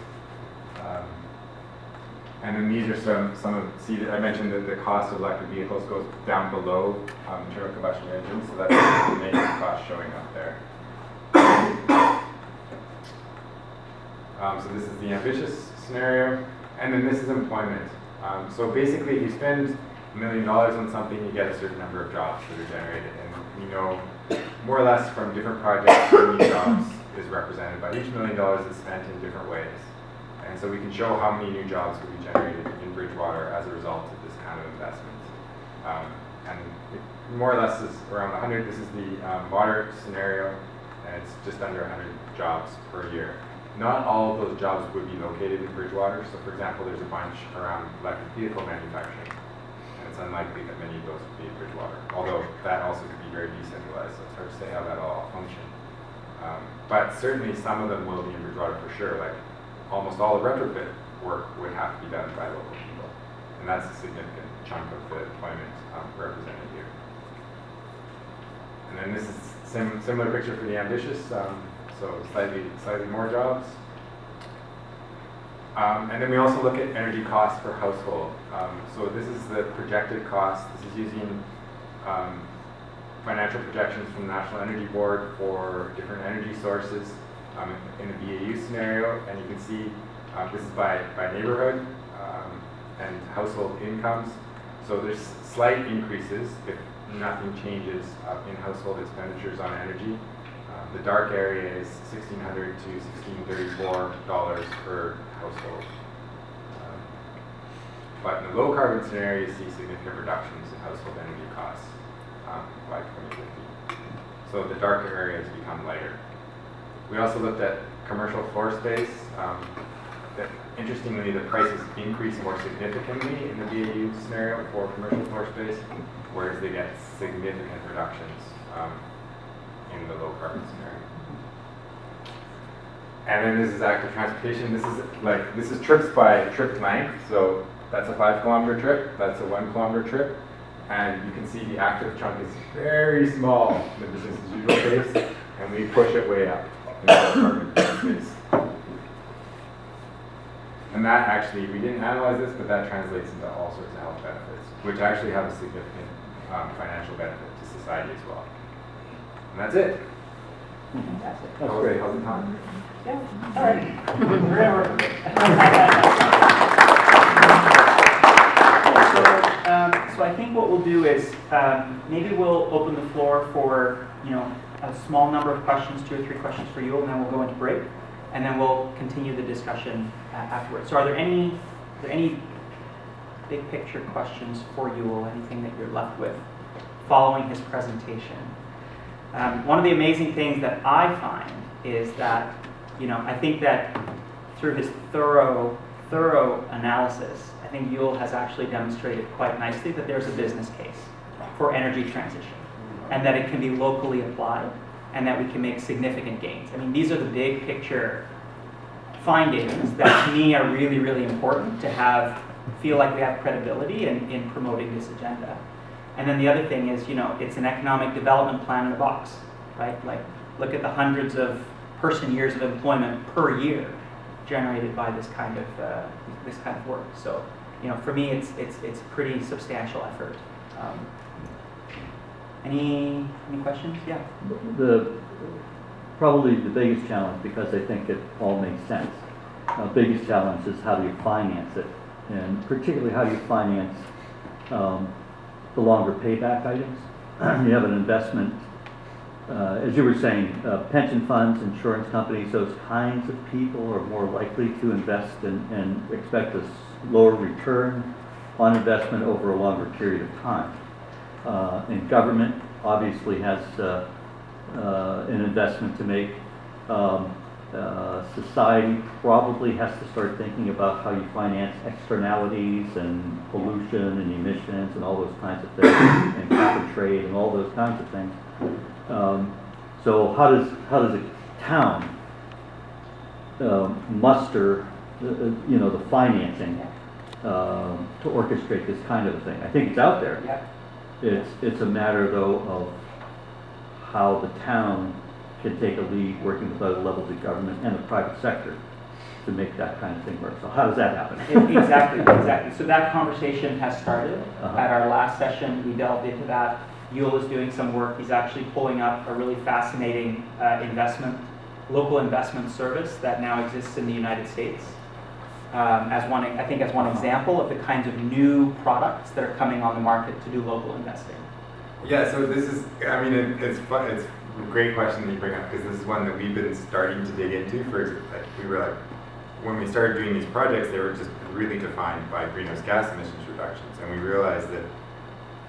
And then these are some of, see, I mentioned that the cost of electric vehicles goes down below internal combustion engines, so that's the maintenance cost showing up there. So this is the ambitious scenario, and then this is employment. So basically, if you spend $1 million on something, you get a certain number of jobs that are generated, and we know more or less from different projects how many jobs is represented, but each $1 million is spent in different ways. And so we can show how many new jobs will be generated in Bridgewater as a result of this kind of investment. And it more or less is around 100. This is the moderate scenario, and it's just under 100 jobs per year. not all of those jobs would be located in Bridgewater. So for example, there's a bunch around electric vehicle manufacturing. And it's unlikely that many of those would be in Bridgewater, although that also could be very decentralized, so it's hard to say how that all function. But certainly some of them will be in Bridgewater for sure. Like almost all the retrofit work would have to be done by local people. And that's a significant chunk of the employment represented here. And then this is similar picture for the ambitious, so slightly more jobs. And then we also look at energy costs per household. So this is the projected cost. This is using financial projections from the National Energy Board for different energy sources in a BAU scenario. And you can see this is by neighborhood and household incomes. So there's slight increases if nothing changes in household expenditures on energy. The dark area is $1,600 to $1,634 per household. But in the low carbon scenario, you see significant reductions in household energy costs by 2050. So the darker areas become lighter. We also looked at commercial floor space. Interestingly, the prices increase more significantly in the BAU scenario for commercial floor space, whereas they get significant reductions in the low carbon scenario. And then this is active transportation. This is trips by trip length. So that's a 5 kilometer trip. That's a 1 kilometer trip. And you can see the active chunk is very small in the business as usual case, and we push it way up in the low carbon space. And that actually, we didn't analyze this, but that translates into all sorts of health benefits, which actually have a significant financial benefit to society as well. And that's it. That's it. That's great. How's the time? Yeah, all right. So I think what we'll do is maybe we'll open the floor for a small number of questions, 2 or 3 questions for you, and then we'll go into break, and then we'll continue the discussion afterwards. So are there any big picture questions for you, or anything that you're left with following his presentation? One of the amazing things that I find is that I think that through his thorough analysis, I think Yuill has actually demonstrated quite nicely that there's a business case for energy transition, and that it can be locally applied, and that we can make significant gains. I mean, these are the big picture findings that to me are really, really important to feel like we have credibility in promoting this agenda. And then the other thing is, it's an economic development plan in a box, right? Like, look at the hundreds of person years of employment per year generated by this kind of work. So, for me, it's a pretty substantial effort. Any questions? Yeah. Probably the biggest challenge, because I think it all makes sense. The biggest challenge is how do you finance it, and particularly how do you finance the longer payback items. You have an investment, as you were saying, pension funds, insurance companies, those kinds of people are more likely to invest and expect a lower return on investment over a longer period of time. And government obviously has an investment to make. Society probably has to start thinking about how you finance externalities and pollution and emissions and all those kinds of things, and cap and trade and all those kinds of things. So how does a town muster the financing to orchestrate this kind of a thing? I think it's out there. Yeah. It's a matter though of how the town can take a lead working with other levels of government and the private sector to make that kind of thing work. So how does that happen? Exactly. So that conversation has started. At our last session, we delved into that. Yuill is doing some work. He's actually pulling up a really fascinating local investment service that now exists in the United States. As one example of the kinds of new products that are coming on the market to do local investing. Yeah, so this is, it's fun. It's a great question that you bring up, because this is one that we've been starting to dig into. When we started doing these projects, they were just really defined by greenhouse gas emissions reductions, and we realized that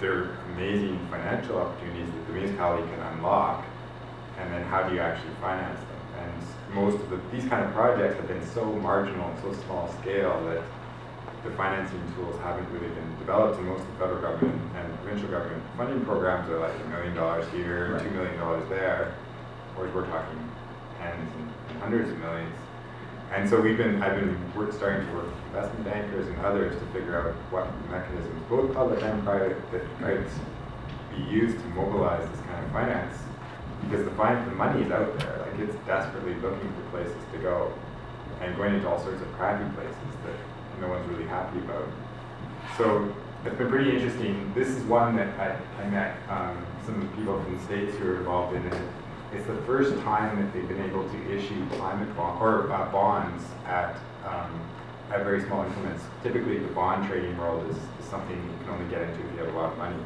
there are amazing financial opportunities that the municipality can unlock, and then how do you actually finance them? And most of these kind of projects have been so marginal and so small scale that the financing tools haven't really been developed, and most of the federal government and provincial government funding programs are like $1 million here, Right. $2 million there, whereas we're talking tens and hundreds of millions. And so we're starting to work with investment bankers and others to figure out what mechanisms, both public and private, that could be used to mobilize this kind of finance, because the money is out there. Like, it's desperately looking for places to go, and going into all sorts of crappy places that no one's really happy about. So it's been pretty interesting. This is one that I met some of the people from the States who are involved in it. It's the first time that they've been able to issue climate bonds at very small increments. Typically, the bond trading world is something you can only get into if you have a lot of money.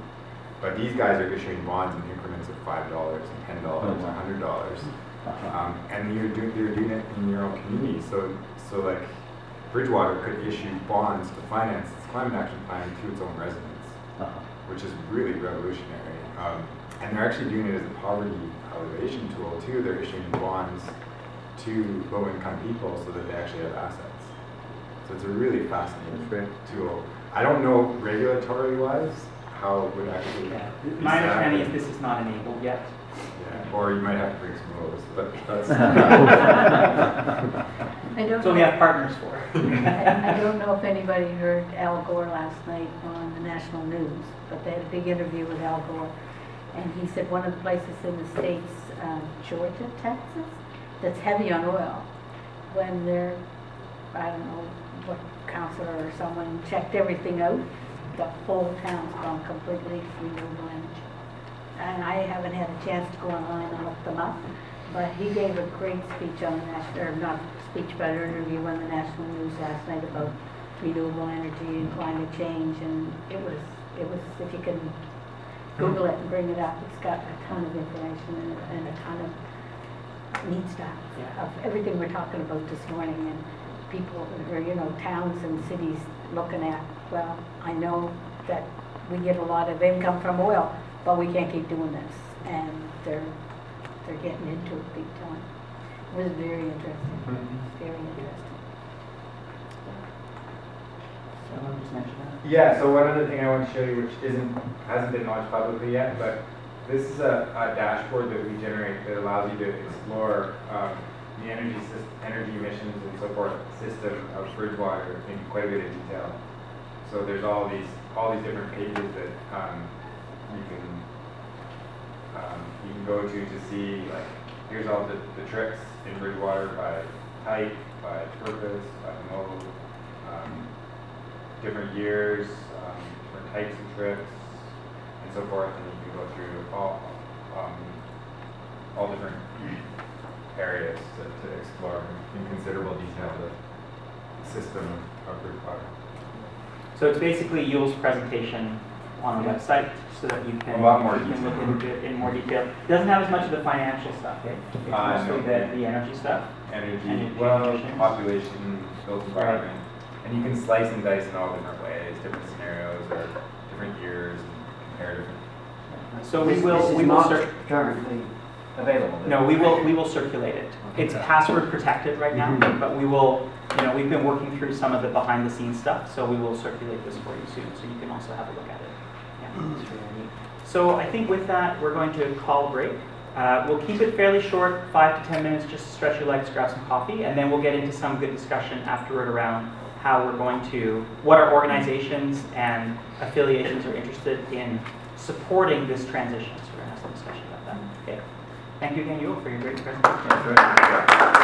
But these guys are issuing bonds in increments of $5 and $10 and $100. And they're doing it in your own community. So like, Bridgewater could issue bonds to finance its climate action plan to its own residents, which is really revolutionary. And they're actually doing it as a poverty alleviation tool too. They're issuing bonds to low-income people so that they actually have assets. So it's a really fascinating tool. I don't know regulatory-wise how it would actually be My set up. understanding is this is not enabled yet. Yeah, or you might have to bring some rules, but that's... I don't So we know, have partners for. I don't know if anybody heard Al Gore last night on the national news, but they had a big interview with Al Gore. And he said one of the places in the States, Georgia, Texas, that's heavy on oil, when they're, I don't know, what counselor or someone checked everything out, the whole town's gone completely renewable energy. And I haven't had a chance to go online and look them up, but he gave a great speech on the national, or not speech, but an interview on the national news last night about renewable energy and climate change, and it was, if you can Google it and bring it up, it's got a ton of information and a ton of neat stuff of everything we're talking about this morning, and people, or towns and cities looking at, well, I know that we get a lot of income from oil, but we can't keep doing this, and they're getting into it big time. It was very interesting, very interesting. So I'll just mention that. Yeah, so one other thing I want to show you, which hasn't been launched publicly yet, but this is a dashboard that we generate that allows you to explore the energy emissions and so forth system of Bridgewater in quite a bit of detail. So there's all these different pages that you can go to see, like, here's all the trips in Bridgewater by type, by purpose, by mode, different years, different types of trips, and so forth, and you can go through all different areas to explore in considerable detail the system of Bridgewater. So it's basically Yuill's presentation on the website, so that you can, A lot more you can detail. look into it in more detail. It doesn't have as much of the financial stuff, eh? It's mostly No. the energy stuff. Energy, population, built environment, and you can slice and dice in all different ways, different scenarios or different years, and compare different. So This is we will not currently available. No, we will circulate it. It's password protected right now, but we will, we've been working through some of the behind the scenes stuff, so we will circulate this for you soon, so you can also have a look at it. Yeah, it's really neat. So I think with that, we're going to call a break. We'll keep it fairly short, 5 to 10 minutes, just to stretch your legs, grab some coffee, and then we'll get into some good discussion afterward around how we're going to, what our organizations and affiliations are interested in supporting this transition. So we're going to have some discussion about that. Okay. Thank you again, Yuill, for your great presentation.